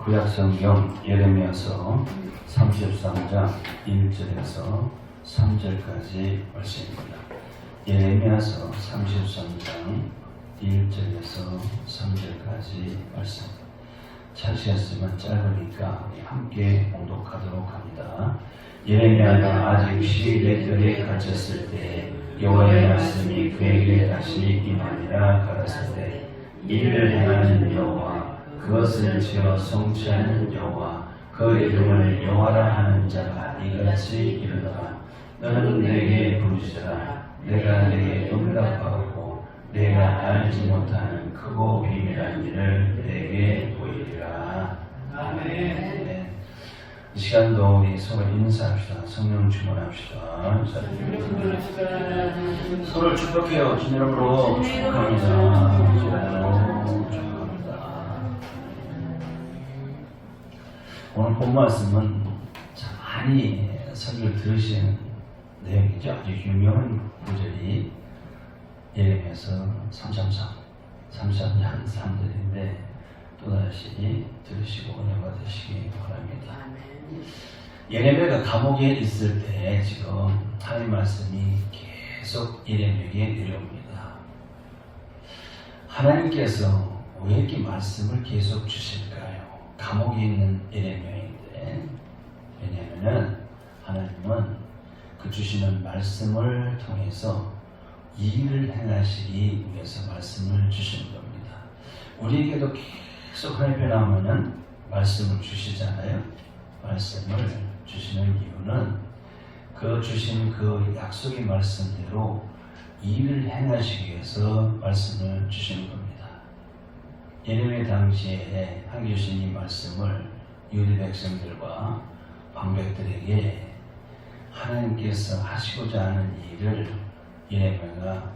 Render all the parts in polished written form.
구약성경 예레미야서 33장 1절에서 3절까지 말씀입니다. 예레미야서 33장 1절에서 3절까지 말씀. 찾으셨으면 짧으니까 함께 봉독하도록 합니다. 예레미야가 아직 시일의 뜰에 갇혔을 때 여호와의 말씀이 그에게 다시 임하니라. 가라사대 이를 행하는 여호와, 그것을 지어 성취하는 여호와, 그 이름을 여호와라 하는 자가 이같이 이르노라. 너는 내게 부르짖으라. 내가 내게 응답하고 내가 알지 못하는 크고 비밀한 일을 내게 보이리라. 아멘. 네. 이 시간도 우리 서로 인사합시다. 성령 충만합시다. 서로 축복해요. 주님 이름으로 축복합니다. 오늘 본 말씀은 참 많이 설교를 들으시는 내용이죠. 아주 유명한 구절이 예레미야서 33장 3절인데 또다시 들으시고 은혜 받으시기 바랍니다. 예레미야가 감옥에 있을 때 지금 하나님 말씀이 계속 예레미야에게 내려옵니다. 하나님께서 왜 이렇게 말씀을 계속 주실까요? 감옥에 있는 예레미야인데, 왜냐하면 하나님은 그 주시는 말씀을 통해서 일을 행하시기 위해서 말씀을 주시는 겁니다. 우리에게도 계속 하나님 변하면은 말씀을 주시잖아요. 말씀을 주시는 이유는 그 주신 그 약속의 말씀대로 일을 행하시기 위해서 말씀을 주시는 겁니다. 예레미야 당시에 하나님 주신 이 말씀을 유대 백성들과 방백들에게 하나님께서 하시고자 하는 일을 예레미야가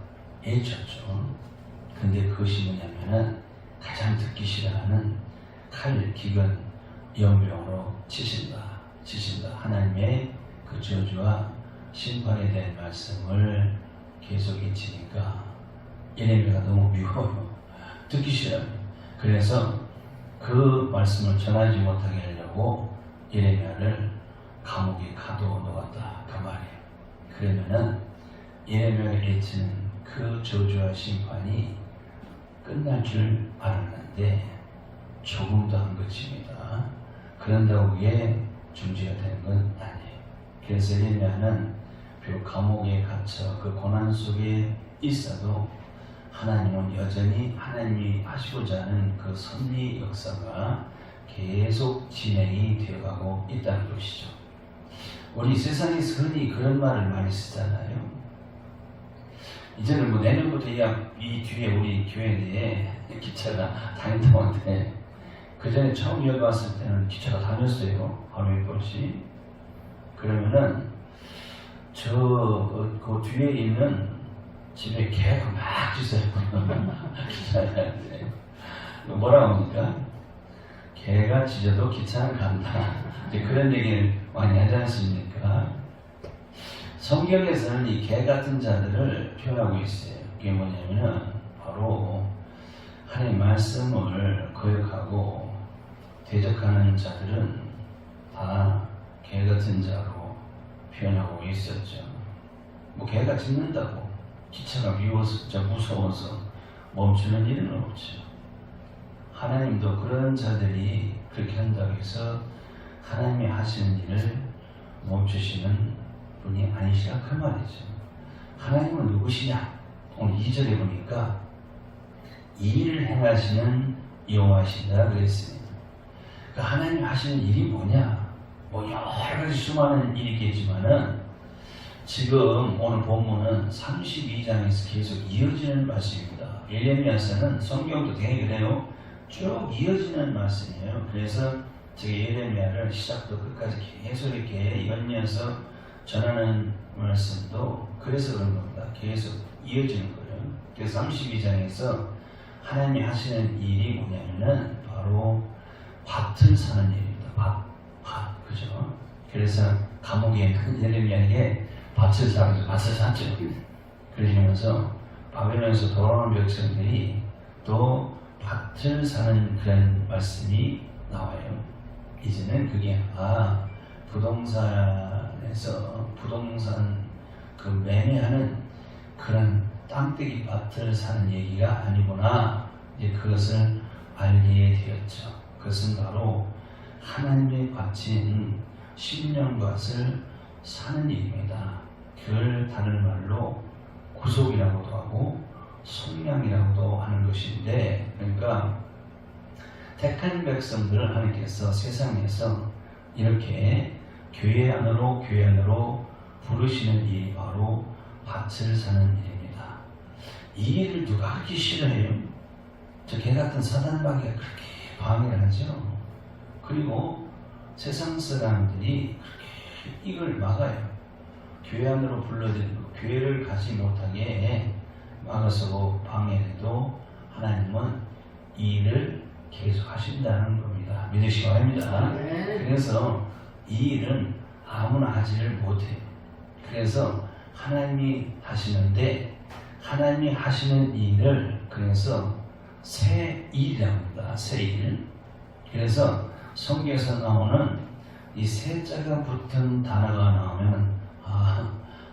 해줬죠. 근데 그것이 뭐냐면은 가장 듣기 싫어하는 칼, 기근, 연병으로 치신다. 하나님의 그 저주와 심판에 대한 말씀을 계속 외치니까 예레미야가 너무 미워요. 듣기 싫어요. 그래서 그 말씀을 전하지 못하게 하려고 예레미야를 감옥에 가둬놓았다. 그 말이에요. 그러면은 예레미야가 외치는 그 저주와 심판이 끝날 줄 알았는데 조금 더 한 것입니다. 그런다고 그게 중지가 되는 건 아니에요. 그래서 예레미야는 비록 감옥에 갇혀 그 고난 속에 있어도 하나님은 여전히 하나님이 하시고자 하는 그 섭리 역사가 계속 진행이 되어가고 있다는 것이죠. 우리 세상에서 흔히 그런 말을 많이 쓰잖아요. 이제는 뭐 내년부터 이 뒤에 우리 교회 내에 기차가 다닌다고 하는데, 그 전에 처음 여기 왔을 때는 기차가 다녔어요. 하루에 몇 번씩. 그러면은 그 뒤에 있는 집에 개가 막 짖어요. 기차에 뭐라고 합니까? 개가 짖어도 기차는 간다. 그런 얘기를 많이 하지 않습니까? 성경에서는 이 개 같은 자들을 표현하고 있어요. 그게 뭐냐면은 바로 하나님의 말씀을 거역하고 대적하는 자들은 다 개 같은 자로 표현하고 있었죠. 뭐 개가 짖는다고 기차가 미워서 무서워서 멈추는 일은 없죠. 하나님도 그런 자들이 그렇게 한다고 해서 하나님이 하시는 일을 멈추시는 분이 아니시라 그 말이죠. 하나님은 누구시냐? 오늘 2절에 보니까 일을 행하시는 여호와시다 그랬습니다. 그 하나님이 하시는 일이 뭐냐? 뭐 여러 가지 수많은 일이 있겠지만은 지금 오늘 본문은 32장에서 계속 이어지는 말씀입니다. 예레미야서는 성경도 되게 그래요. 쭉 이어지는 말씀이에요. 그래서 제가 예레미야를 시작부터 끝까지 계속 이렇게 연이어서 전하는 말씀도 그래서 그런 겁니다. 계속 이어지는 거예요. 그래서 32장에서 하나님이 하시는 일이 뭐냐면은 바로 밭을 사는 일입니다. 밭. 그죠? 그래서 감옥에 있는 예레미야에게 밭을 샀죠. 그러면서 바벨론에서 돌아오는 백성들이 또 밭을 사는 그런 말씀이 나와요. 이제는 그게 부동산에서 부동산 그 매매하는 그런 땅떼기 밭을 사는 얘기가 아니구나. 이제 그것을 알게 되었죠. 그것은 바로 하나님의 바친 심령밭을 사는 일입니다. 그걸 다른 말로 구속이라고도 하고 속량이라고도 하는 것인데, 그러니까 택한 백성들을 하나님께서 세상에서 이렇게 교회 안으로 부르시는 일이 바로 밭을 사는 일입니다. 이 일을 누가 그렇게 싫어해요? 저 개 같은 사단마귀가 그렇게 방해를 하죠. 그리고 세상 사람들이 그렇게 이걸 막아요. 교회 안으로 불러들이고 교회를 가지 못하게 막아서 방해해도 하나님은 이 일을 계속 하신다는 겁니다. 믿으시기 바랍니다. 그래서 이 일은 아무나 하지를 못해요. 그래서 하나님이 하시는데, 하나님이 하시는 일을 그래서 새 일이라고 합니다. 새 일. 그래서 성경에서 나오는 이 새자가 붙은 단어가 나오면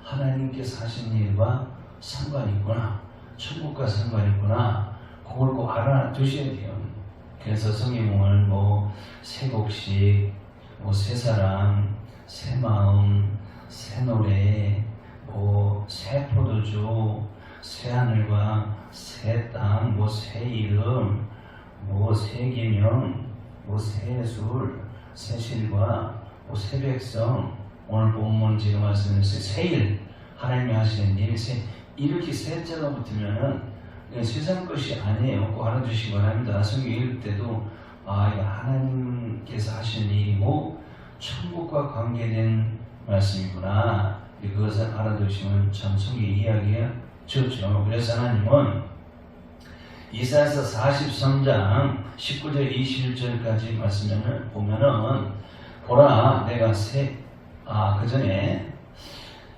하나님께서 하신 일과 상관이 있구나, 천국과 상관이 있구나, 그걸 꼭 알아두셔야 돼요. 그래서 성경을 새 곡식, 새 사랑, 새 마음, 새 노래, 새 포도주, 새 하늘과 새 땅, 새 이름, 새 계명, 새 술, 새 실과, 새 백성, 오늘 본문 지금 말씀드린 새 일, 하나님이 하시는 일, 이렇게 새자가 붙으면은 세상 것이 아니에요. 꼭 알아두시기 바랍니다. 성경 읽을 때도 이거 하나님께서 하시는 일이고 천국과 관계된 말씀이구나. 그것을 알아두시면 참 성경 이야기가 좋죠. 그래서 하나님은 이사야서 43장 19절 21절까지 말씀을 보면은 보라 내가 그 전에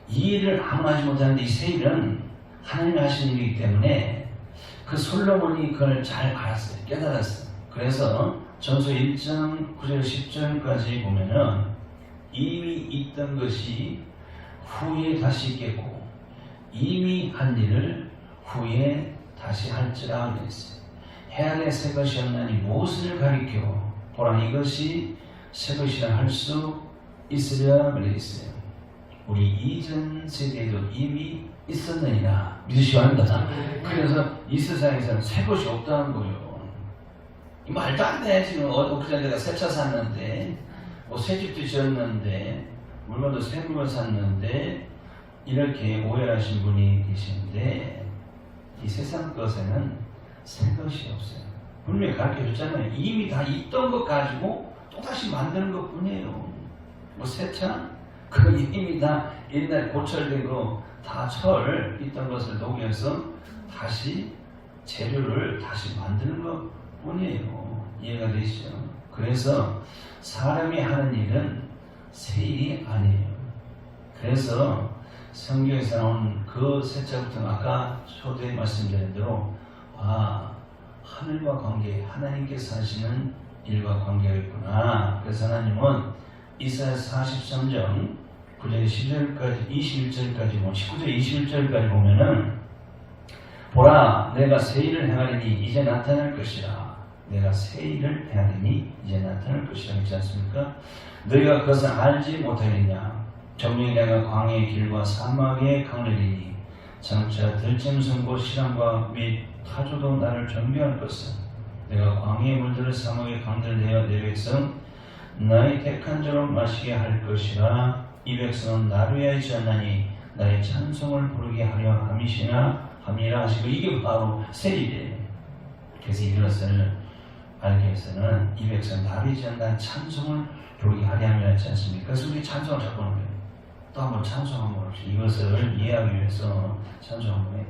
이 일을 아무나 하지 못하는데 이 새 일은 하나님이 하시는 일이기 때문에 그 솔로몬이 그걸 잘 알았어요. 깨달았어요. 그래서 전서 1장 9절 10절까지 보면은 이미 있던 것이 후에 다시 있겠고 이미 한 일을 후에 다시 할지라 그랬어요. 해안에 새 것이 없나니 무엇을 가리켜 보라 이것이 새 것이라 할 수 있으랴 그랬어요. 우리 이전 세대에도 이미 있었느니라 믿으시기 바랍니다. 그래서 이 세상에서는 새 것이 없다는 거예요. 말도 안 돼. 지금 그전 내가 새 차 샀는데 새 집도 지었는데 물건도 새 물건 샀는데 이렇게 오해하신 분이 계시는데 이 세상 것에는 새 것이 없어요. 분명히 가르쳐줬잖아요. 이미 다 있던 것 가지고 또다시 만드는 것 뿐이에요. 새 차? 그 이미 다 옛날 고철된 거 다 철 있던 것을 녹여서 다시 재료를 다시 만드는 것 뿐이에요. 이해가 되시죠? 그래서 사람이 하는 일은 새 일이 아니에요. 그래서 성경에서 나온 그 새자부터 아까 초대에 말씀드린 대로 하늘과 관계, 하나님께서 하시는 일과 관계가 있구나. 그래서 하나님은 이사야 43장 9절 10절까지 21절까지 19절 21절까지 보면은 보라 내가 새 일을 행하리니 이제 나타날 것이라. 내가 새 일을 행하리니 이제 나타날 것이라 했지 않습니까? 너희가 그것을 알지 못하겠냐. 정령이 내가 광야의 길과 사막의 강을 장차 들짐승과 시람과 및 타조도 나를 정비할 것은 내가 광야의 물들을 사막의 강들을 내어 내 백성 나의 택한 자로 마시게 할 것이라. 이 백성은 나를 위하지 않나니 나의 찬송을 부르게 하려 함이시나 함이라 하시고 이게 바로 새 일이에요. 그래서 이것을 알기 위해서는 이 백성은 나를 위하지 않나 찬송을 부르게 하려 함이라 했지 않습니까? 그래서 우리 찬송을 자꾸 하는 거예요. 또 한번 찬송 한번 합시다. 이것을 이해하기 위해서 찬송 한번 해요.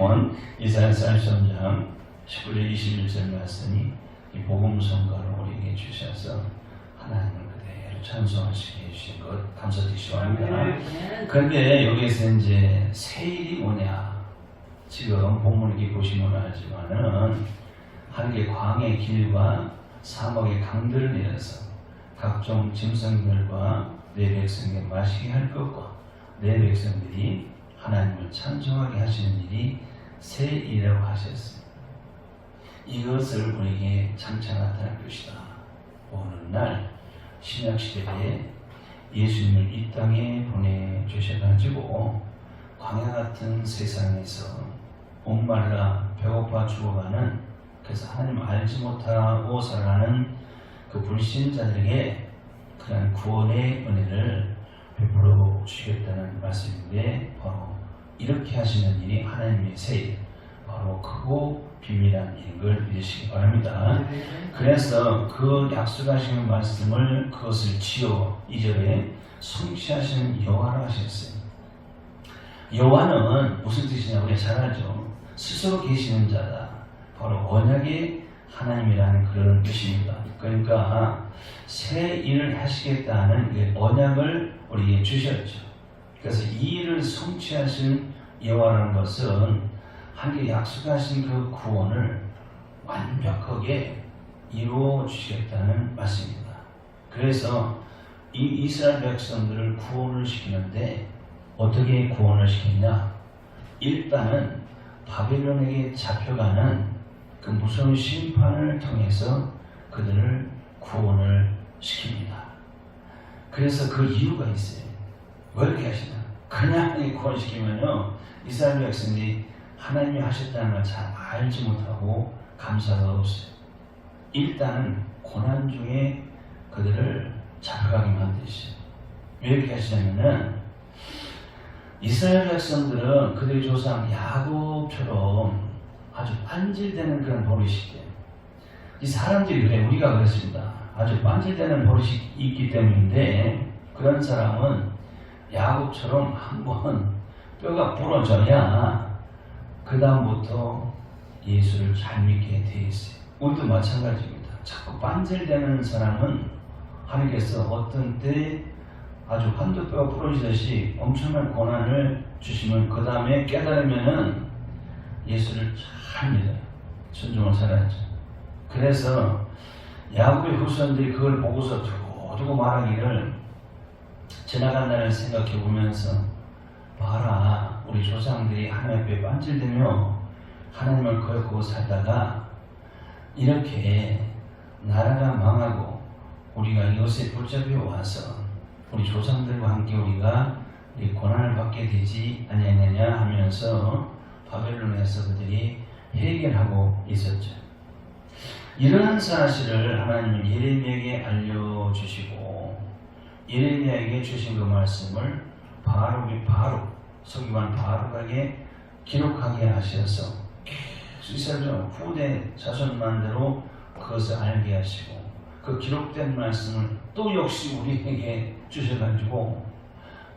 본 이사야 43장 19절 21절 말씀이 이 복음 성가를 우리에게 주셔서 하나님을 그대로 찬송하시게 해주신 것 감사드리시기 바랍니다. 그런데 여기에서 이제 세일이 뭐냐? 지금 본문을 이렇게 보시면 알지만은 하늘의 광의 길과 사막의 강들을 내려서 각종 짐승들과 내 백성에게 마시게 할 것과 내 백성들이 하나님을 찬송하게 하시는 일이 세일이라고 하셨습니다. 이것을 우리에게 장차 나타날 것이다. 어느 날 신약시대에 예수님을 이 땅에 보내주셔가지고 광야 같은 세상에서 목말라 배고파 죽어가는, 그래서 하나님 알지 못하고 살아가는 그 불신자들에게 그런 구원의 은혜를 베풀어 주시겠다는 말씀인데, 바로 이렇게 하시는 일이 하나님의 세일, 바로 크고 비밀한 일인 걸 믿으시기 바랍니다. 그래서 그 약속하시는 말씀을 그것을 지어 2절에 성취하시는 여호와라 하셨어요. 여호와는 무슨 뜻이냐 우리가 잘 알죠. 스스로 계시는 자다. 바로 언약의 하나님이라는 그런 뜻입니다. 그러니까 새 일을 하시겠다는 그 언약을 우리에게 주셨죠. 그래서 이 일을 성취하신 여호와라는 것은 하나님께 약속하신 그 구원을 완벽하게 이루어 주시겠다는 말씀입니다. 그래서 이 이스라엘 백성들을 구원을 시키는데 어떻게 구원을 시켰냐? 일단은 바벨론에게 잡혀가는 그 무서운 심판을 통해서 그들을 구원을 시킵니다. 그래서 그 이유가 있어요. 왜 이렇게 하시나? 그냥 구원시키면요, 이스라엘 백성들이 하나님이 하셨다는 걸 잘 알지 못하고 감사가 없어요. 일단은 고난 중에 그들을 잡혀가게 만드시죠. 왜 이렇게 하시냐면은 이스라엘 백성들은 그들의 조상 야곱처럼 아주 반질되는 그런 버릇이 있대요. 이 사람들이 그래, 우리가 그렇습니다. 아주 반질되는 버릇이 있기 때문인데, 그런 사람은 야곱처럼 한번 뼈가 부러져야 그 다음부터 예수를 잘 믿게 돼 있어요. 우리도 마찬가지입니다. 자꾸 반질되는 사람은 하나님께서 어떤 때 아주 한두 뼈가 부러지듯이 엄청난 고난을 주시면 그 다음에 깨달으면은 예수를 잘 믿어요. 순종을 살아야죠. 그래서 야곱의 후손들이 그걸 보고서 두고 말하기를, 지나간 날을 생각해 보면서 봐라, 우리 조상들이 하나님 앞에 반질되며 하나님을 거역하고 살다가 이렇게 나라가 망하고 우리가 이것에 붙잡혀 와서 우리 조상들과 함께 우리가 이 고난을 받게 되지 아니하느냐 하면서 바벨론에서 그들이 해결하고 있었죠. 이런 사실을 하나님은 예레미야에게 알려주시고, 예레미야에게 주신 그 말씀을 바룩 서기관 바룩에게 기록하게 하셔서 이스라엘 후대 자손만대로 그것을 알게 하시고, 그 기록된 말씀을 또 역시 우리에게 주셔가지고,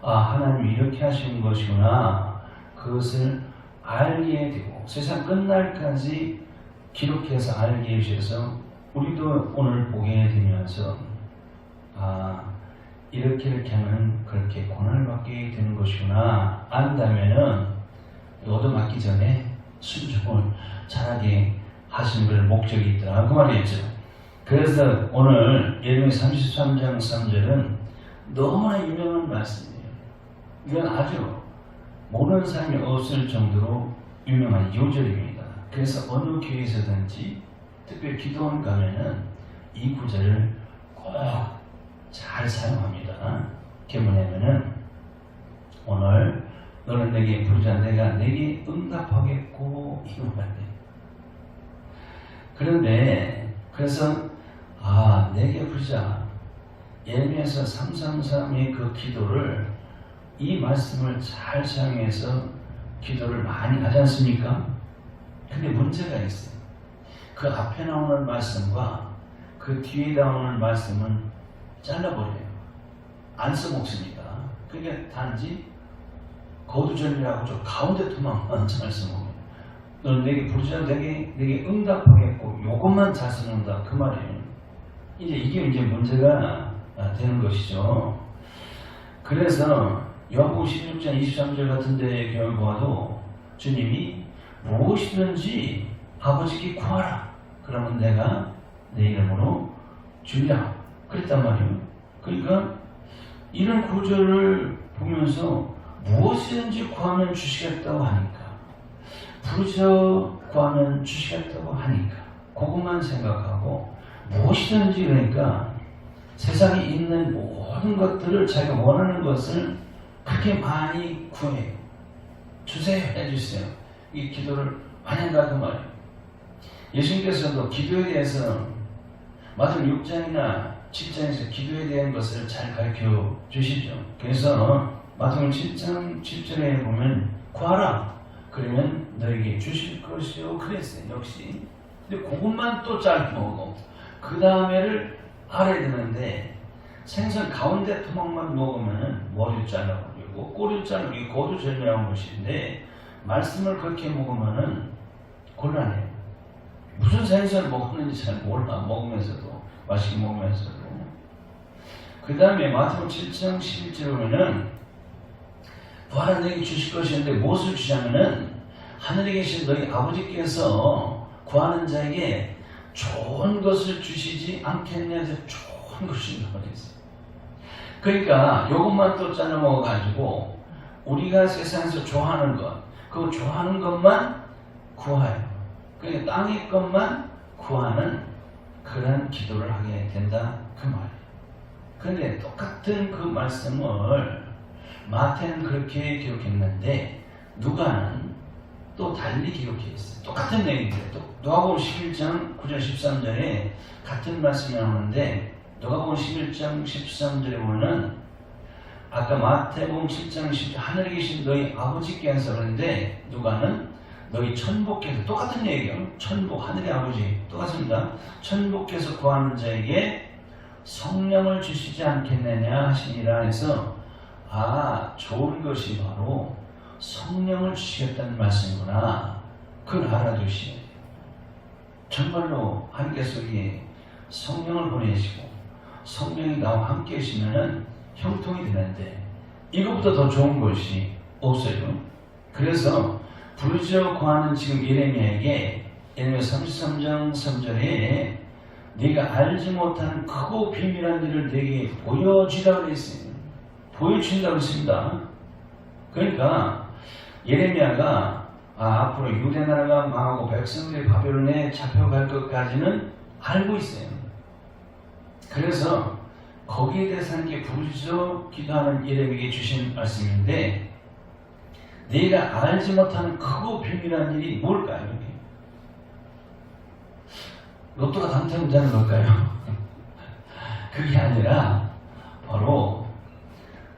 아, 하나님이 이렇게 하시는 것이구나, 그것을 알게 되고 세상 끝날까지 기록해서 알게 해주셔서 우리도 오늘 보게 되면서, 아, 이렇게 하면 그렇게 고난을 받게 되는 것이구나 안다면은 얻어맞기 전에 순종을 잘하게 하시는 걸 목적이 있더라, 그 말이었죠. 그래서 오늘 예레미야 33장 3절은 너무나 유명한 말씀이에요. 이건 아주 모르는 사람이 없을 정도로 유명한 요절입니다. 그래서 어느 교회에서든지 특별히 기도원 가면은 이 구절을 꼭 잘 사용합니다. 그게 뭐냐면은, 오늘 너는 내게 부르자 내가 내게 응답하겠고, 이거 말이에요. 그런데 그래서 내게 부르자, 예레미야서 333의 그 기도를, 이 말씀을 잘 사용해서 기도를 많이 하지 않습니까? 근데 문제가 있어요. 그 앞에 나오는 말씀과 그 뒤에 나오는 말씀은 잘라버려요. 안 써먹습니다. 그러니까 단지 거두절미라고 저 가운데 토막만 잘 써먹어요. 너는 내게 부르짖어 내게 응답하겠고 요것만 잘 쓰는다 그 말이에요. 이게 이제 문제가 되는 것이죠. 그래서 요한복음 16장 23절 같은 데 경우 보아도 주님이 무엇이든지 아버지께 구하라. 그러면 내가 내 이름으로 주리라. 그랬단 말이에요. 그러니까 이런 구절을 보면서 무엇이든지 구하면 주시겠다고 하니까, 부르짖어 구하면 주시겠다고 하니까 그것만 생각하고 무엇이든지, 그러니까 세상에 있는 모든 것들을 자기가 원하는 것을 그렇게 많이 구해요. 주세요, 해주세요. 이 기도를 많이 한다 그 말이에요. 예수님께서도 기도에 대해서 마태복음 6장이나 7장에서 기도에 대한 것을 잘 가르쳐 주시죠. 그래서 마태복음 7장 7절에 보면 구하라 그러면 너에게 주실 것이요 그랬어요. 역시. 근데 그것만 또 잘 먹고 그 다음에를 알아야 되는데, 생선 가운데 토막만 먹으면 머리 잘라버리고 꼬리 잘라버리고 고두절미한 것인데, 말씀을 그렇게 먹으면은 곤란해요. 무슨 생선을 먹었는지 잘 몰라. 먹으면서도 맛있게 먹으면서도. 그 다음에 마태복음 7장 11절에 보면은 부활하 너에게 주실 것이었는데 무엇을 주자면은 하늘에 계신 너희 아버지께서 구하는 자에게 좋은 것을 주시지 않겠냐 해서 좋은 것을 주신다고 했어요. 그러니까 이것만 또 잘라 먹어가지고 우리가 세상에서 좋아하는 것, 그 좋아하는 것만 구하요. 그러니까 땅의 것만 구하는 그런 기도를 하게 된다 그 말이에요. 그런데 똑같은 그 말씀을 마태는 그렇게 기록했는데 누가는 또 달리 기록했어요. 똑같은 내용인데 누가복음 11장 9절 13절에 같은 말씀이 나오는데, 누가복음 11장 13절에 보면 아까 마태복음 7장 10절 하늘에 계신 너희 아버지께서, 그런데 누가는 너희 천부께서, 똑같은 얘기예요. 천부, 하늘의 아버지 똑같습니다. 천부께서 구하는 자에게 성령을 주시지 않겠느냐 하시니라 해서, 좋은 것이 바로 성령을 주시겠다는 말씀이구나. 그걸 알아두시면 돼요. 정말로 하나님께서 우리에게 성령을 보내시고 성령이 나와 함께 계시면 형통이 되는데 이것보다 더 좋은 것이 없어요. 그래서 부르짖어 구하는 지금 예레미야에게 예레미야 33장 3절에 네가 알지 못한 크고 비밀한 일을 네게 보여주라고 했어요. 보여준다고 했습니다. 그러니까 예레미야가 앞으로 유대 나라가 망하고 백성들이 바벨론에 잡혀갈 것까지는 알고 있어요. 그래서 거기에 대해서 하나님께 부르짖어 기도하는 예레미야에게 주신 말씀인데, 네가 알지 못하는 크고 비밀한 일이 뭘까요? 로또가 당첨되는 걸까요? 그게 아니라 바로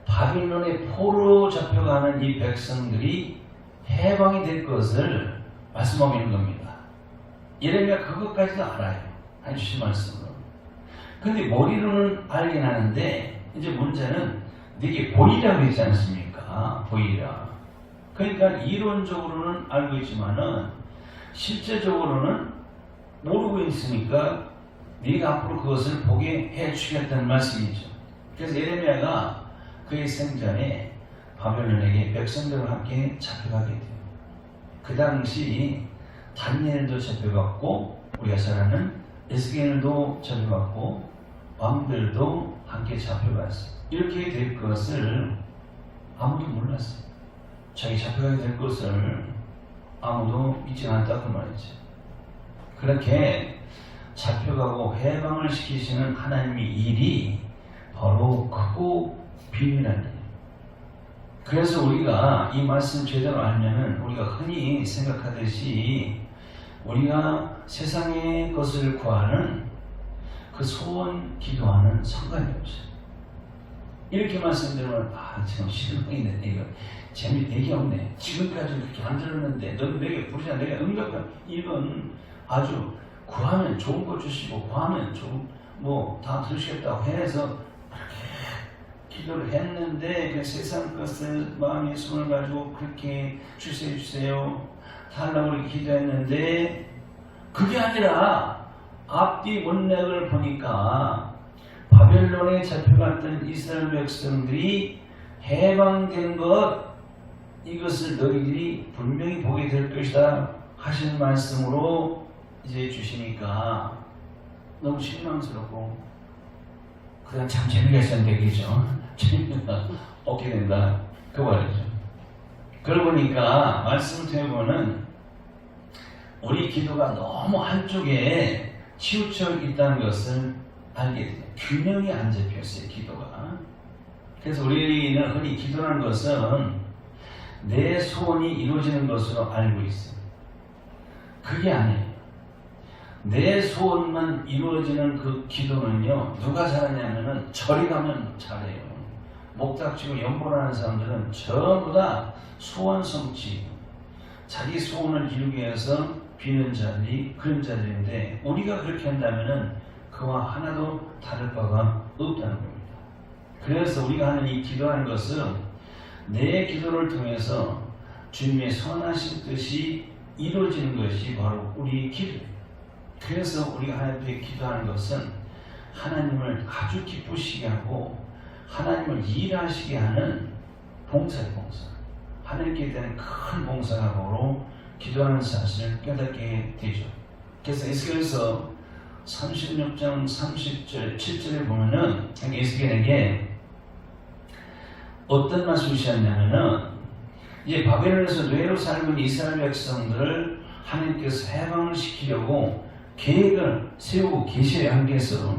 바빌론의 포로 잡혀가는 이 백성들이 해방이 될 것을 말씀하고 있는 겁니다. 예레미야 그것까지도 알아요. 해주신 말씀으로. 근데 머리로는 알긴 하는데 이제 문제는 네게 보이라고 했지 않습니까? 보이라. 그러니까 이론적으로는 알고 있지만은 실제적으로는 모르고 있으니까 네가 앞으로 그것을 보게 해주겠다는 말씀이죠. 그래서 예레미야가 그의 생전에 바벨론에게 백성들과 함께 잡혀가게 돼요. 그 당시 다니엘도 잡혀갔고 우리가 잘 아는 에스겔도 잡혀갔고 왕들도 함께 잡혀갔어요. 이렇게 될 것을 아무도 몰랐어요. 자기 잡혀가게 될 것을 아무도 믿지 않았다고 말이죠. 그렇게 잡혀가고 해방을 시키시는 하나님의 일이 바로 크고 비밀한 일. 그래서 우리가 이 말씀 제대로 알면은 우리가 흔히 생각하듯이 우리가 세상의 것을 구하는 그 소원 기도하는 상관이 없어요. 이렇게 말씀드리면 지금 실망이네. 이거 재미 되게 없네. 지금까지 그렇게 안 들었는데 너는 내게 부르자 내가 응답할. 이건 아주 구하면 좋은 거 주시고 구하면 좋은 다 들으시겠다고 해서 기도를 했는데 그 세상 것을 마음의 손을 가지고 그렇게 주세요 달라고 이렇게 기도했는데 그게 아니라 앞뒤 원맥을 보니까 바벨론에 잡혀갔던 이스라엘 백성들이 해방된 것, 이것을 너희들이 분명히 보게 될 것이다 하신 말씀으로 이제 주시니까 너무 실망스럽고, 그냥 참 재미가 있었는데 그죠? 재미가 없게 된다 그 말이죠. 그러고 보니까 말씀을 통해보면 우리 기도가 너무 한쪽에 치우쳐 있다는 것을 알게 돼요. 균형이 안 잡혔어요, 기도가. 그래서 우리는 흔히 기도라는 것은 내 소원이 이루어지는 것으로 알고 있어요. 그게 아니에요. 내 소원만 이루어지는 그 기도는요, 누가 잘하냐면은 절이 가면 잘해요. 목닥치고 연보라는 사람들은 전부 다 소원 성취, 자기 소원을 이루기 위해서 비는 자들이 그런 자들인데, 우리가 그렇게 한다면은 그와 하나도 다를 바가 없다는 겁니다. 그래서 우리가 하는 이 기도라는 것은 내 기도를 통해서 주님의 선하신 뜻이 이루어지는 것이 바로 우리 기도예요. 그래서 우리가 하나님 앞에 기도하는 것은 하나님을 아주 기쁘시게 하고 하나님을 일하시게 하는 봉사예요, 봉사. 하나님께 대한 큰 봉사가 바로 기도하는 사실을 깨닫게 되죠. 그래서 에스겔서 36장 30절 7절에 보면은 에스겔에게 어떤 말씀이셨냐면은, 이제 바벨론에서 노예로 살고 있는 이스라엘 백성들을 하나님께서 해방을 시키려고 계획을 세우고 계셔요, 하나님께서.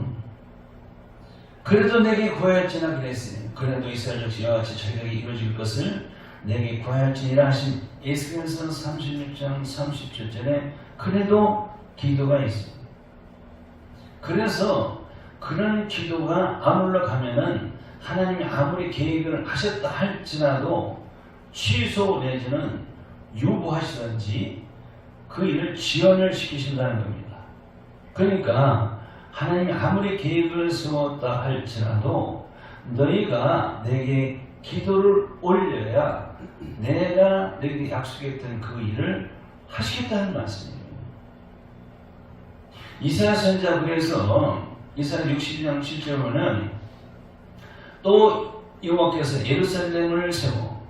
그래도 내게 구하였지나 그랬어요. 그래도 이스라엘 족속 이와 같이 저희에게 이루어질 것을 내게 구하였지니라 하신 에스겔서 36장 37절에 그래도 기도가 있어요. 그래서 그런 기도가 안 올라가면은 하나님이 아무리 계획을 하셨다 할지라도 취소 내지는 유보하시든지 그 일을 지연을 시키신다는 겁니다. 그러니까 하나님이 아무리 계획을 세웠다 할지라도 너희가 내게 기도를 올려야 내가 너희에게 약속했던 그 일을 하시겠다는 말씀이에요. 이사야 선지자 그래서 이사야 62장 7절에는 또 여호와께서 예루살렘을 세워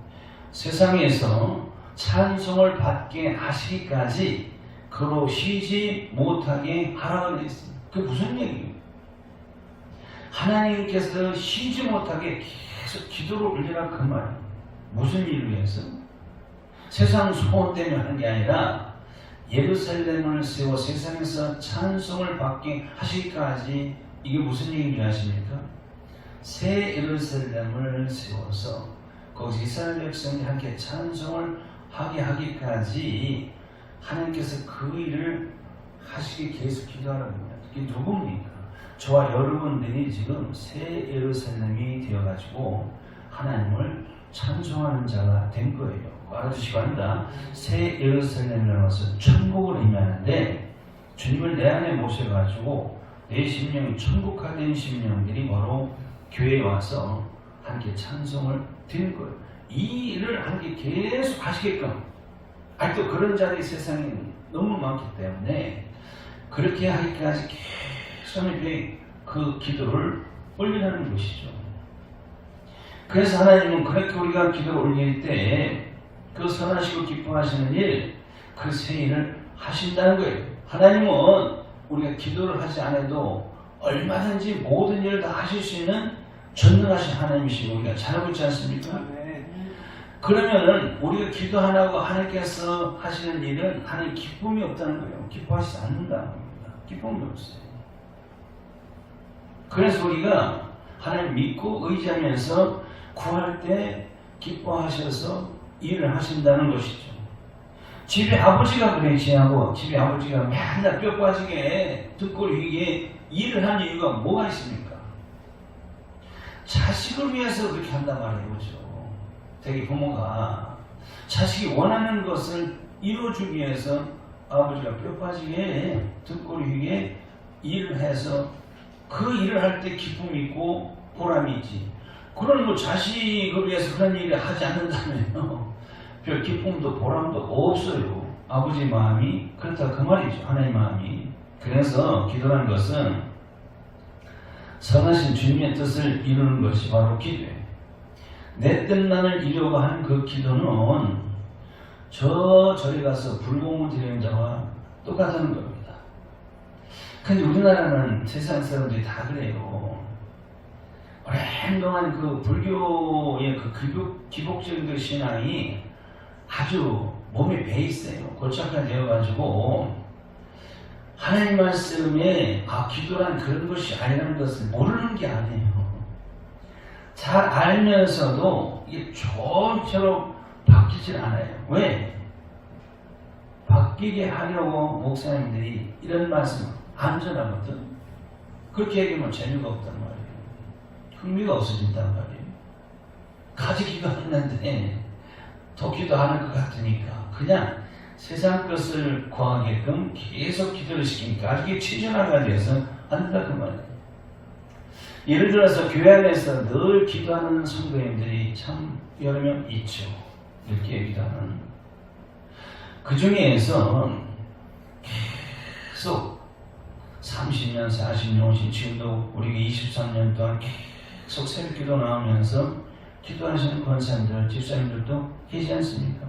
세상에서 찬송을 받게 하시기까지 그로 쉬지 못하게 하라고 되어 있습니다. 그게 무슨 얘기예요? 하나님께서 쉬지 못하게 계속 기도를 올리라 그 말이에요. 무슨 일을 위해서? 세상 소원 때문에 하는 게 아니라 예루살렘을 세워 세상에서 찬송을 받게 하시기까지. 이게 무슨 얘기를 하십니까? 새 예루살렘을 세워서 거기서 이스라엘 백성이 함께 찬송을 하게 하기까지 하나님께서 그 일을 하시기 계속 기도하라는 겁니다. 이게 누굽니까? 저와 여러분들이 지금 새 예루살렘이 되어가지고 하나님을 찬송하는 자가 된 거예요. 알아두시기 바랍니다. 새 예루살렘이라는 것은 천국을 의미하는데, 주님을 내 안에 모셔가지고 내 심령이 천국화된 심령들이 바로 교회에 와서 함께 찬송을 드리는 거예요. 이 일을 함께 계속 하시게끔. 아직도 그런 자들이 세상에 너무 많기 때문에 그렇게 하기까지 계속 그 기도를 올리라는 것이죠. 그래서 하나님은 그렇게 우리가 기도를 올릴 때 그 선하시고 기뻐하시는 일, 그 새 일을 하신다는 거예요. 하나님은 우리가 기도를 하지 않아도 얼마든지 모든 일을 다 하실 수 있는 전능하신 하나님이시고 우리가 잘 알고 있지 않습니까? 그러면은 우리가 기도 안 하고 하나님께서 하시는 일은 하나님 기쁨이 없다는 거예요. 기뻐하시지 않는다는 겁니다. 기쁨이 없어요. 그래서 우리가 하나님 믿고 의지하면서 구할 때 기뻐하셔서 일을 하신다는 것이죠. 집에 아버지가 그러시하고 집에 아버지가 맨날 뼈 빠지게 듣고 이게 일을 하는 이유가 뭐가 있습니까? 자식을 위해서 그렇게 한단 말이에요. 그렇죠? 되게 부모가 자식이 원하는 것을 이루어주기 위해서 아버지가 뼈 빠지게 듣고 이게 일을 해서 그 일을 할 때 기쁨이 있고 보람이 있지. 그런 뭐 자식을 위해서 그런 일을 하지 않는다면요, 별 기쁨도 보람도 없어요. 아버지 마음이 그렇다 그 말이죠. 하나님 마음이. 그래서 기도라는 것은 선하신 주님의 뜻을 이루는 것이 바로 기도예요. 내 뜻만을 이루려고 하는 그 기도는 저리 가서 불공을 드리는 자와 똑같은 겁니다. 근데 우리나라는 세상 사람들이 다 그래요. 오랜 동안 그 불교의 그 기복적인 그 신앙이 아주 몸에 배 있어요. 고착화 되어가지고 하나님 말씀에 기도란 그런 것이 아니라는 것을 모르는 게 아니에요. 잘 알면서도 이게 좀처럼 바뀌질 않아요. 왜? 바뀌게 하려고 목사님들이 이런 말씀 안전하거든. 그렇게 얘기하면 재미가 없단 말이에요. 흥미가 없어진단 말이에요. 가지 기도했는데 더 기도하는 것 같으니까 그냥 세상 것을 구하게끔 계속 기도를 시키니까 이게 치전화가 돼서 안 된다 그 말이에요. 예를 들어서 교회 안에서 늘 기도하는 성도님들이 참 여러 명 있죠. 이렇게 기도하는. 그 중에서 계속 30년, 40년, 50년, 지금도 우리가 23년 동안 계속 새벽 기도 나오면서 기도하시는 권사님들, 집사님들도 계시지 않습니까?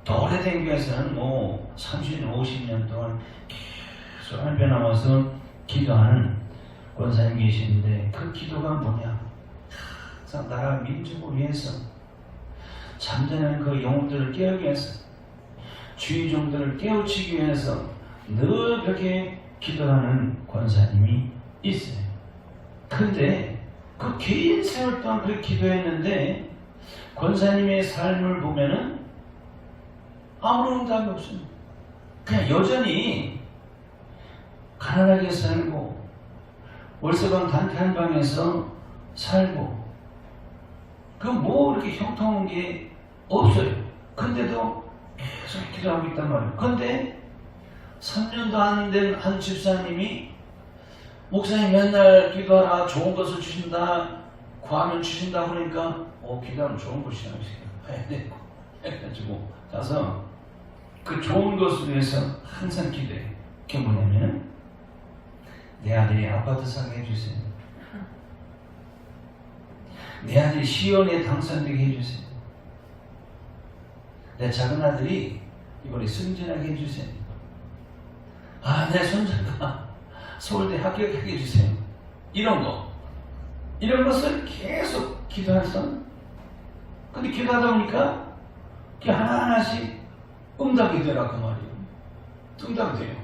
또 오래된 교회에서는 30년, 50년 동안 계속 한 편 나와서 기도하는 권사님 계시는데 그 기도가 뭐냐? 항상 나라 민족을 위해서 잠자는 그 영혼들을 깨우기 위해서 주의종들을 깨우치기 위해서 늘 그렇게 기도하는 권사님이 있어요. 근데 그 개인 생활 동안 그렇게 기도했는데 권사님의 삶을 보면은 아무런 응답이 없어요. 그냥 여전히 가난하게 살고 월세방 단체 한 방에서 살고 뭐 이렇게 형통한 게 없어요. 근데도 계속 기도하고 있단 말이에요. 근데 3년도 안 된 한 집사님이 목사님 맨날 기도하라 좋은 것을 주신다 구하면 주신다 그러니까 기도하면 좋은 것이라고 해야 되고 해가지고 가서 그 좋은 것을 위해서 항상 기도해요. 그게 뭐냐면 내 아들이 아파트 사게 해주세요. 내 아들이 시연에 당선되게 해주세요. 내 작은 아들이 이번에 승진하게 해주세요. 내 손자가 서울대 합격하게 해주세요. 이런 것을 계속 기도해서 근데 기도하다 보니까 그게 하나하나씩 응답이 되라 그 말이에요. 응답이 돼요.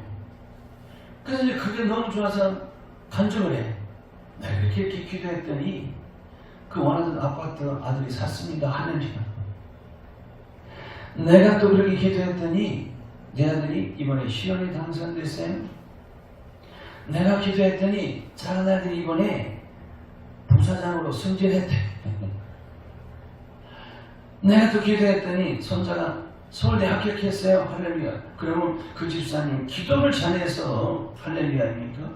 그래서 이제 그게 너무 좋아서 간증을 해. 내가 이렇게 기도했더니 그 원하던 아파트 아들이 샀습니다. 할렐루야. 내가 또 그렇게 기도했더니 내 아들이 이번에 시연에 당선됐어요. 내가 기도했더니 작은 아들이 이번에 부사장으로 승진했대. 내가 또 기도했더니 손자가 서울대 합격했어요. 할렐루야. 그러면 그 집사님 기도를 잘해서 할렐루야 아닙니까?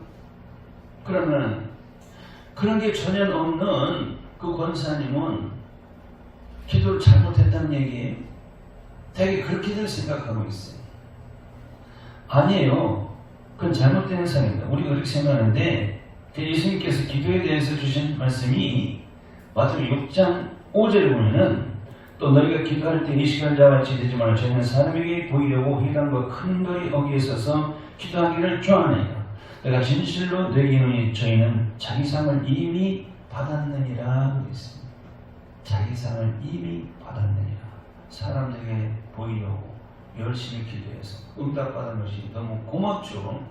그러면 그런 게 전혀 없는 그 권사님은 기도를 잘못했다는 얘기예요. 되게 그렇게들 생각하고 있어요. 아니에요. 그건 잘못된 현상입니다. 우리가 그렇게 생각하는데 예수님께서 기도에 대해서 주신 말씀이 마태복음 6장 5절에 보면은 또 너희가 기도할 때 이 시간자와 같이 되지 말라. 저희는 사람에게 보이려고 회당과 큰 거리 어귀에 서서 기도하기를 좋아하느니라. 내가 진실로 너희에게 이르노니 저희는 자기 상을 이미 받았느니라 그랬습니다. 자기 상을 이미 받았느니라. 사람들에게 보이려고 열심히 기도해서 응답받은 것이 너무 고맙죠.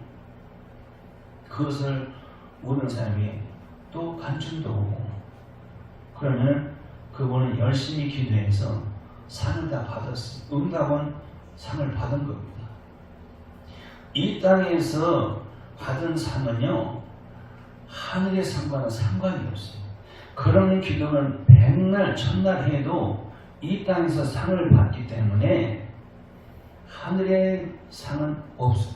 그것을 모르는 사람이 또 간증도 오고 그러면 그분은 열심히 기도해서 상을 다 받았어요. 응답은 상을 받은 겁니다. 이 땅에서 받은 상은요 하늘의 상과는 상관이 없어요. 그런 기도는 백날 천날 해도 이 땅에서 상을 받기 때문에 하늘의 상은 없어요.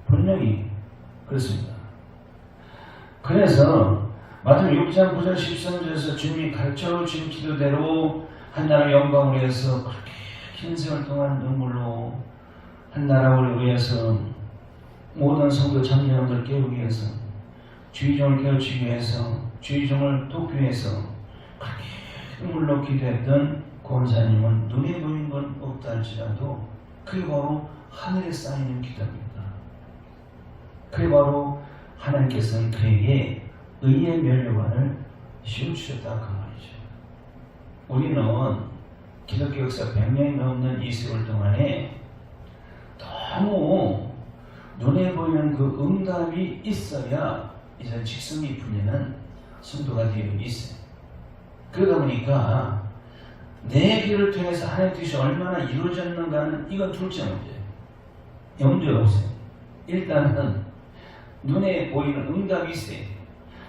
분명히 그렇습니다. 그래서 마태복음 6장 9절 13절에서 주님이 가르쳐주신 기도대로 하나님의 영광을 위해서 그렇게 긴 세월 동안 눈물로 한 나라를 위해서 모든 성도 참여자들 깨우기 위해서 주의종을 깨우치기 위해서 주의종을 돕기 위해서 그렇게 눈물로 기도했던 권사님은 눈에 보이는 건 없다 할지라도 그게 바로 하늘에 쌓이는 기도입니다. 그게 바로 하나님께서는 그에게 의의 면류관을 씌워주셨다 그 말이죠. 우리는 기독교 역사 100년이 넘는 이 세월 동안에 너무 눈에 보이는 그 응답이 있어야 이제 직성이 풀리는 성도가 되어 있어요. 그러다 보니까 내 길을 통해서 하나님의 뜻이 얼마나 이루어졌는가는 이건 둘째 문제예요. 염두에 없어요. 일단은 눈에 보이는 응답이 있어요.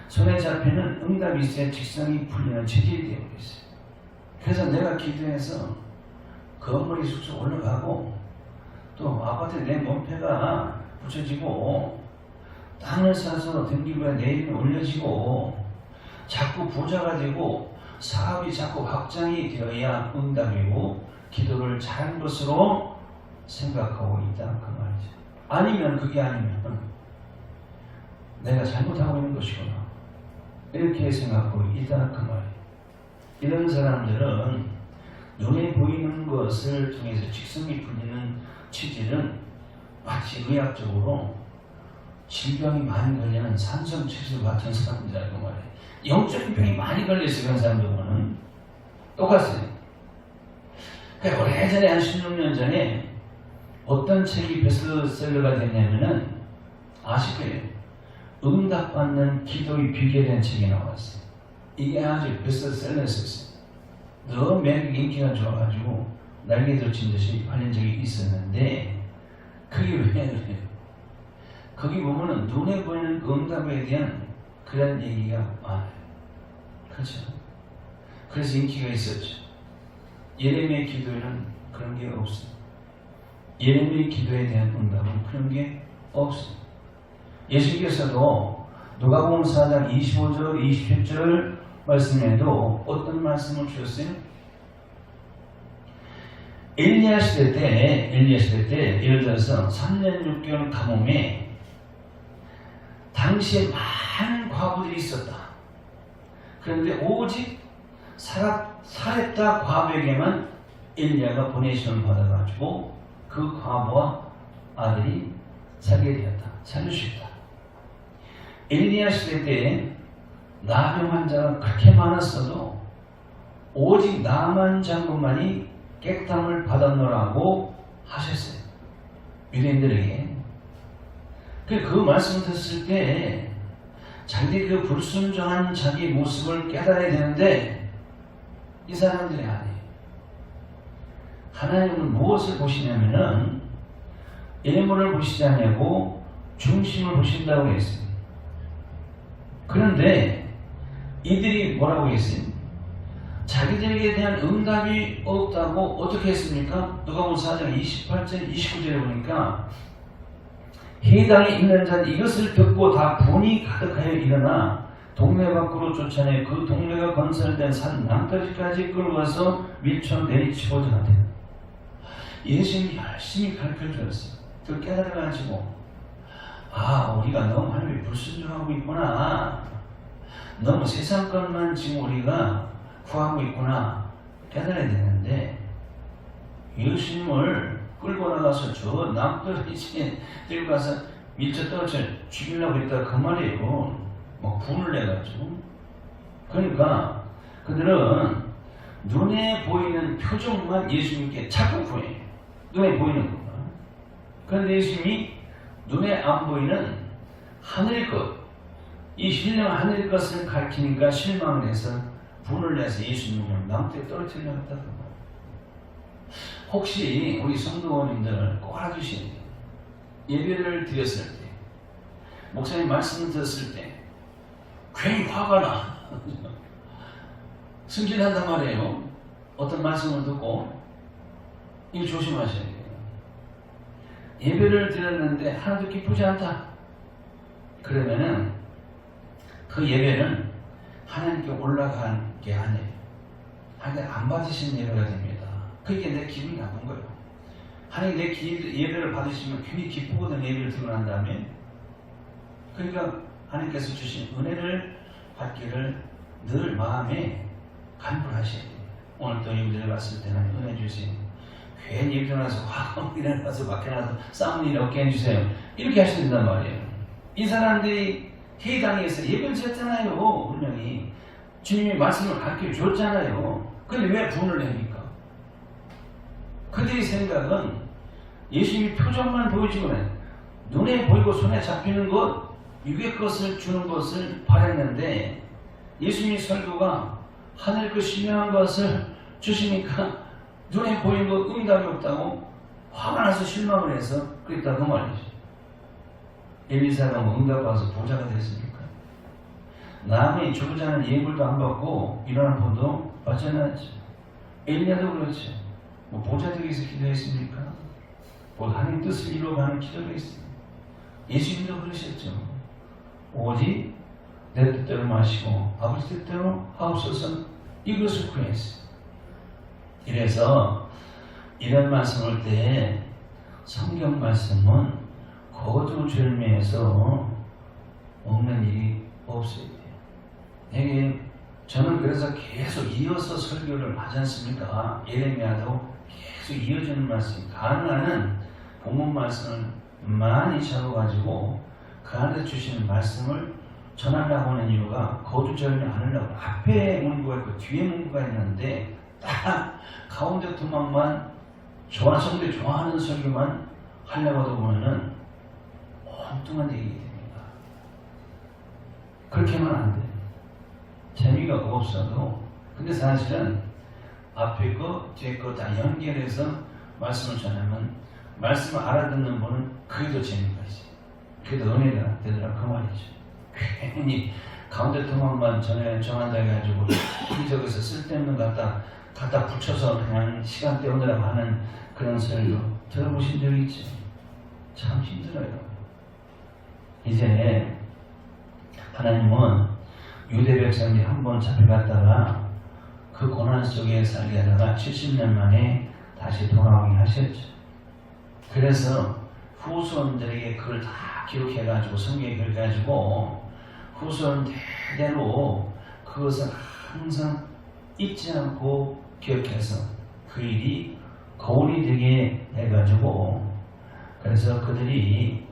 손에 잡히는 응답이 있어야 직성이 풀리는 체질이 되어 있어요. 그래서 내가 기도해서 건물이 쑥쑥 올라가고 또 아파트에 내 몸패가 붙여지고 땅을 사서 등기부에 내 이름이 올려지고 자꾸 부자가 되고 사업이 자꾸 확장이 되어야 응답이고 기도를 잘한 것으로 생각하고 있다 그 말이죠. 아니면 그게 아니면 내가 잘못하고 있는 것이구나 이렇게 생각하고 있다 그 말이에요. 이런 사람들은 눈에 보이는 것을 통해서 직성이 풀리는 체질은 마치 의학적으로 질병이 많이 걸리는 산성체질 같은 사람들이라고 말해요. 영적인 병이 많이 걸려있어요. 그런 사람들은 똑같아요. 그러니까 오래전에 한 16년 전에 어떤 책이 베스트셀러가 됐냐면은 아실 거예요. 응답받는 기도의 비결이라는 책이 나왔어요. 이게 아주 베스트셀러였어요. 너무 매력 인기가 좋아가지고 날개들 친 듯이 팔린 적이 있었는데 그게 왜 그래요? 거기 보면은 눈에 보이는 응답에 대한 그런 얘기가 많아요. 그렇죠? 그래서 인기가 있었죠. 예레미야 기도에는 그런 게 없어요. 예레미야 기도에 대한 응답은 그런 게 없어요. 예수께서도 누가복음 4장 25절, 27절 말씀에도 어떤 말씀을 주셨어요? 엘리야 시대 때 예를 들어서 3년 6개월 가뭄에 당시에 많은 과부들이 있었다. 그런데 오직 사렙다 과부에게만 엘리야가 보내시면 받아가지고 그 과부와 아들이 살게 되었다. 살릴 수 있다. 엘리야 시대 때 나병 환자가 그렇게 많았어도 오직 나만 장군만이 깨끗함을 받았노라고 하셨어요. 유대인들에게. 그 말씀을 듣을 때 자기 그 불순종한 자기 모습을 깨달아야 되는데 이 사람들이 아니에요. 하나님은 무엇을 보시냐면은 예물을 보시지 않냐고 중심을 보신다고 했어요. 그런데 이들이 뭐라고 했어요? 자기들에게 대한 응답이 없다고 어떻게 했습니까? 누가복음 4장 28절 29절에 보니까 해당에 있는 자는 이것을 듣고 다 분이 가득하여 일어나 동네 밖으로 쫓아내 그 동네가 건설된 산 낭떠지까지 끌고 가서 밀쳐 내리치고자 하대. 예수님이 열심히 가르쳐주었어요. 그걸 깨달아가지고 우리가 너무 하나님이 불순종하고 있구나. 너무 세상 것만 지금 우리가 구하고 있구나 깨달아야 되는데 예수님을 끌고 나가서 저 낭떠러지에 들고 가서 밀쳐 떨어져 죽이려고 했다 그 말이에요. 막 분을 내가지고. 그러니까 그들은 눈에 보이는 표정만 예수님께 자꾸 구해요. 눈에 보이는 것만. 그런데 예수님이 눈에 안 보이는 하늘의 것, 이 신령 하늘의 것을 가르치니까 실망을 해서 분을 내서 예수님을 낭떠에 떨어뜨리려고 했다. 혹시 우리 성도님들 꼭 알아주시는 예배를 드렸을 때, 목사님 말씀을 들었을 때 괜히 화가 나. 승진한단 말이에요. 어떤 말씀을 듣고 이거 조심하셔야 돼요. 예배를 드렸는데 하나도 기쁘지 않다. 그러면은 그 예배는 하나님께 올라간 게 아니에요. 하나님 안 받으신 예배가 됩니다. 그게 내 기분이 나쁜 거예요. 하나님 내 예배를 받으시면 괜히 기쁘거든. 예배를 드리고 난 다음에. 그러니까 하나님께서 주신 은혜를 받기를 늘 마음에 간구하셔야 돼요. 오늘 또 예배 드려봤을 때는 은혜 주세요. 괜히 예배 드려서 화가 일어나서 밖에 나서 싸우는 일 없게 해주세요. 이렇게 하셔야 된단 말이에요. 이 사람들이 회당에서 예배를 드렸잖아요. 분명히 주님이 말씀을 가르쳐 줬잖아요. 근데 왜 분을 내니까? 그들의 생각은 예수님이 표정만 보여주면 눈에 보이고 손에 잡히는 것, 육의 것을 주는 것을 바랬는데 예수님의 설교가 하늘 그 신령한 것을 주시니까 눈에 보이는 것 응답이 없다고 화가 나서 실망을 해서 그랬다고 말이죠. 엘리사가 뭐 응답 받아서 부자가 됐습니까? 남의 주부자는 예물도 안 받고 일어난 분도 받지 않았죠. 엘리야도 그렇죠. 뭐 부자 되기 위해서 기도했습니까? 뭐 하나님 뜻을 이루어가는 기도를 했습니다. 예수님도 그러셨죠. 오직 내 뜻대로 마시고 아버지 뜻대로 하옵소서 이것을 구했어요. 이래서 이런 말씀을 때 성경 말씀은 거두절미해서 없는 일이 없어야 돼요. 이게 저는 그래서 계속 이어서 설교를 하지 않습니까? 예레미야도 계속 이어지는 말씀, 가능한 본문 말씀을 많이 잡아가지고 그 안에 주시는 말씀을 전하려고 하는 이유가 거두절미 않으려고. 앞에 문구가 있고 뒤에 문구가 있는데 딱 가운데 두막만 성도들이 좋아하는 설교만 하려고 하다 보면은 엉뚱한 얘기 됩니다. 그렇게 하면 안 돼요. 재미가 없어도. 근데 사실은 앞에 거 뒤에 거 다 연결해서 말씀을 전하면 말씀을 알아듣는 분은 그게 더 재미가 있어요. 그게 더 은혜가 되더라 그 말이죠. 괜히 가운데 토막만 정한다 해가지고 여기저기서 쓸데없는 거 갖다 붙여서 그냥 시간 때우느라고 하는 그런 설교 들어보신 적 있죠? 참 힘들어요. 이제 하나님은 유대 백성들이 한번 잡혀갔다가 그 고난 속에 살게 하다가 70년 만에 다시 돌아오게 하셨죠. 그래서 후손들에게 그걸 다 기록해가지고 성경에 기록해가지고 후손 대대로 그것을 항상 잊지 않고 기억해서 그 일이 거울이 되게 해가지고 그래서 그들이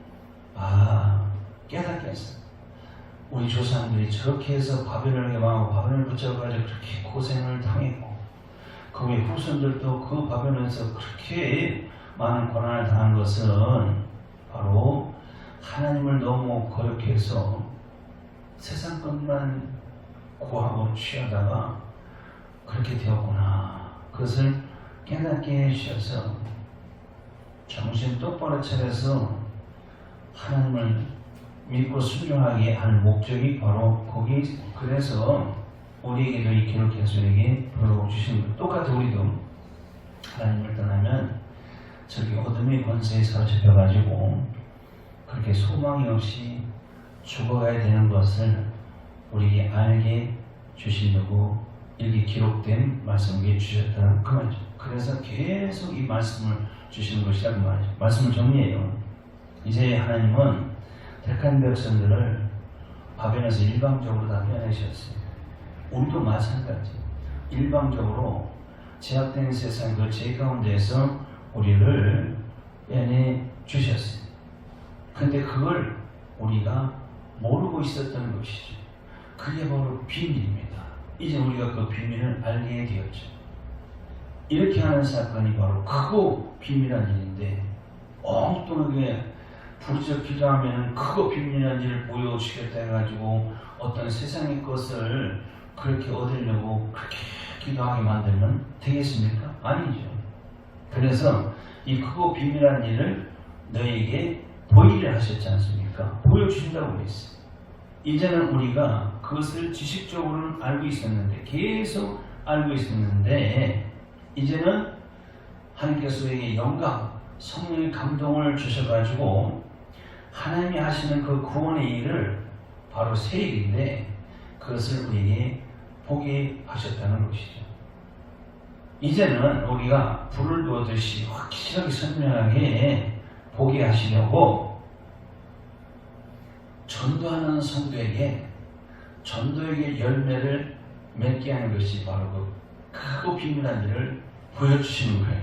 깨닫게 했어요. 우리 조상들이 저렇게 해서 바벨론에 망하고 바벨론을 붙잡아가지고 그렇게 고생을 당했고 그 후에 후손들도 그 바벨론에서 그렇게 많은 고난을 당한 것은 바로 하나님을 너무 거역해서 세상 것만 구하고 취하다가 그렇게 되었구나. 그것을 깨닫게 해주셔서 정신 똑바로 차려서 하나님을 믿고 순종하게 하는 목적이 바로 거기 있습니다. 그래서 우리에게도 이 기록해서 우리에게 불러주신 것. 똑같이 우리도 하나님을 떠나면 저기 어둠의 권세에 사로잡혀가지고 그렇게 소망이 없이 죽어가야 되는 것을 우리에게 알게 주시려고 이렇게 기록된 말씀을 주셨다는 그 말이죠. 그래서 계속 이 말씀을 주시는 것이라고 말이죠. 말씀을 정리해요. 이제 하나님은 택한 백성들을 바벨론에서 일방적으로 다 빼내셨어요. 우리도 마찬가지. 일방적으로 제약된 세상 그 죄 가운데에서 우리를 빼내 주셨어요. 근데 그걸 우리가 모르고 있었던 것이죠. 그게 바로 비밀입니다. 이제 우리가 그 비밀을 알게 되었죠. 이렇게 하는 사건이 바로 크고 비밀한 일인데 엉뚱하게 부르짖어 기도하면 크고 비밀한 일을 보여주겠다 해가지고 어떤 세상의 것을 그렇게 얻으려고 그렇게 기도하게 만들면 되겠습니까? 아니죠. 그래서 이 크고 비밀한 일을 너에게 보이게 하셨지 않습니까? 보여주신다고 그랬어요. 이제는 우리가 그것을 지식적으로는 알고 있었는데 계속 알고 있었는데 이제는 하나님께서 우리에게 영감, 성령의 감동을 주셔가지고 하나님이 하시는 그 구원의 일을 바로 새 일인데 그것을 우리에게 보게 하셨다는 것이죠. 이제는 우리가 불을 두었듯이 확실하게 선명하게 보게 하시려고 전도하는 성도에게 전도에게 열매를 맺게 하는 것이 바로 그 크고 비밀한 일을 보여주시는 거예요.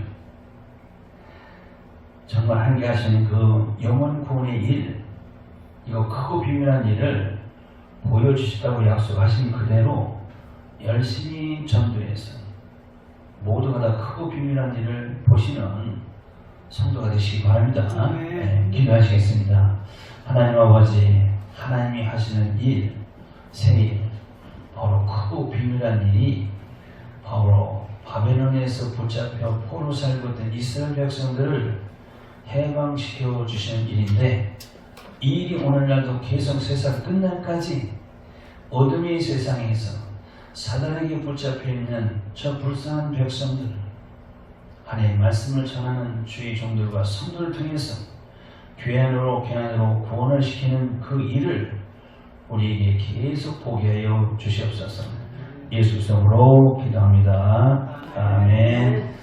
정말 함께 하시는 그 영혼 구원의 일, 이거 크고 비밀한 일을 보여주시다고 약속하신 그대로 열심히 전도해서 모두가 다 크고 비밀한 일을 보시는 성도가 되시기 바랍니다. 네, 기도하시겠습니다. 하나님 아버지, 하나님이 하시는 일, 새 바로 크고 비밀한 일이 바로 바벨론에서 붙잡혀 포로 살고 있던 이스라엘 백성들을 해방시켜 주시는 일인데, 이 일이 오늘날도 계속 세상 끝날까지 어둠의 세상에서 사단에게 붙잡혀 있는 저 불쌍한 백성들, 하나님의 말씀을 전하는 주의 종들과 성도를 통해서 교회안으로 구원을 시키는 그 일을 우리에게 계속 보게 하여 주시옵소서. 예수 이름으로 기도합니다. 아멘.